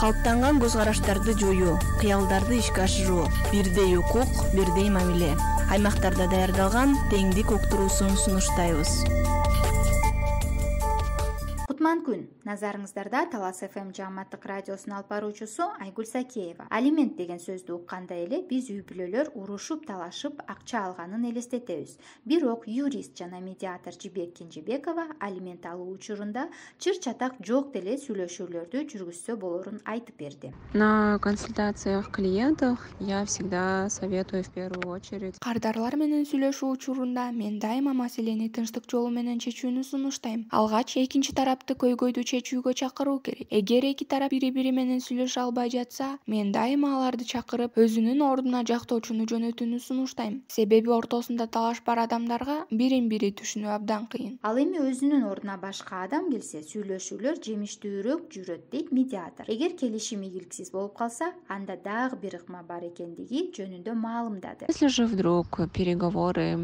калыптанган көз караштарды жоюу, кыялдарды ишке ашыруу, бирдей укук, бирдей мамиле. Аймактарда даярдалган теңдик уктуруусун сунуштайбыз. Кутман күн. Назарыңыздарда Талас ФМ жааматтык радиосунун алып баруучусу Айгүл Сакеева. Алимент деген сөздү укканда эле биз үй бүлөлөр урушуп талашып акча алганын элестетебиз. Бирок юрист жана медиатор Жибек Кенжебекова алимент алуу учурунда чыр чатак жок деле сүйлөшүүлөрдү жүргүзсө болорун айтып берди. На консультациях клиентов я всегда советую в первую очередь. Кардарлар менен сүйлөшүү учурунда мен дайыма маселени тынчтык жолу менен чечүүнү сунуштайм. Алгач экинчи тарапты көйгөйдү чечүүгө чакыруу керек. Эгер эки тарап бири-бири менен сүйлөшө албай жатса, мен дайыма аларды чакырып, өзүнүн ордуна жактоочуну жөнөтүүнү сунуштайм. Себеби ортосунда талаш бар адамдарга бирин-бири түшүнүү абдан кыйын. Ал эми өзүнүн ордуна башка адам келсе, сүйлөшүүлөр жемиштүүрөөк жүрөт дейт медиатор. Эгер келишим ийгиликсиз болуп калса, анда дагы бир ыкма бар экендиги жөнүндө маалымдады. Если же вдруг переговоры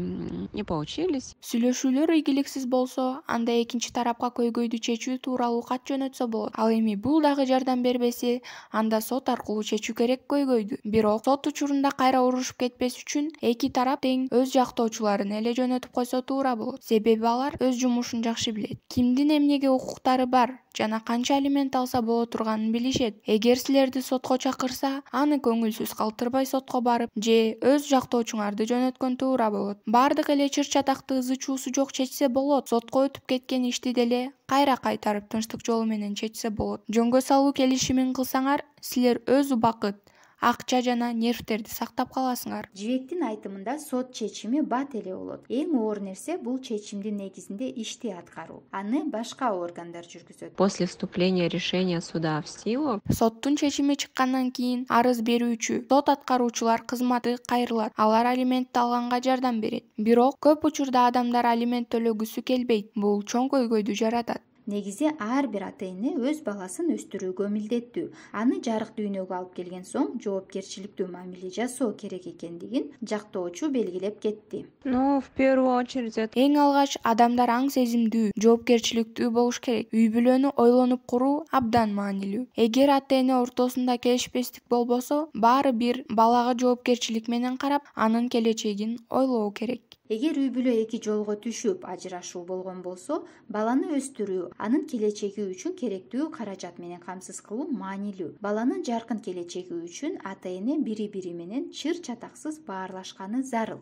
не получились, Сүйлөшүүлөр ийгиликсиз болсо, анда экинчи тарапка көйгөйдү чечүү тууралуу кат жөнөтсө болот. Ал эми бул дагы жардам бербесе, анда сот аркылуу чечүү керек көйгөйдү. Бирок сот учурунда кайра урушуп кетпес үчүн эки тарап тең өз жактоочуларын эле жөнөтүп койсо туура болот. Себеби алар өз жумушун жакшы билет. Кимдин эмнеге укуктары бар жана канча алимент алса боло турганын билишет. Эгер силерди сотко чакырса, аны көңүлсүз калтырбай сотко барып же өз жактоочуңарды жөнөткөн туура болот. Бардык эле чыр чатакты ызы-чуусу жок чечсе болот. Сотко өтүп кеткен ишти деле кайра кайтарып тынчтык жолу менен чечсе болот. Жөнгө салуу келишимин кылсаңар, силер өз убакыт, акча жана нервтерди сактап каласыңар. Жибектин айтымында сот чечими бат эле болот. Эң оор нерсе бул чечимдин негизинде ишти аткаруу. Аны башка органдар жүргүзөт. после вступления решения суда в силу, Соттун чечими чыккандан кийин арыз берүүчү, сот аткаруучулар кызматы кайрылат. Алар алиментти алганга жардам берет. Бирок көп учурда адамдар алимент төлөгүсү келбейт. Бул чоң көйгөйдү жаратат. Негизи ар бир ата-эне өз баласын өстүрүүгө милдеттүү. Аны жарык дүйнөгө алып келген соң жоопкерчиликтүү мамиле жасоо керек экендигин жактоочу белгилеп кетти. ну, в первую очередь это Эң алгач адамдар аң сезимдүү, жоопкерчиликтүү болуш керек. Үй бүлөнү ойлонуп куруу абдан маанилүү. Эгер ата-эне ортосунда келишпестик болбосо, баары бир балага жоопкерчилик менен карап, анын келечегин ойлоо керек. Эгер үй бүлө эки жолго түшүп ажырашуу болгон болсо, баланы өстүрүү, анын келечеги үчүн керектүү каражат менен камсыз кылуу маанилүү. Баланын жаркын келечеги үчүн ата-эне бири-бири менен чыр чатаксыз баарлашканы зарыл.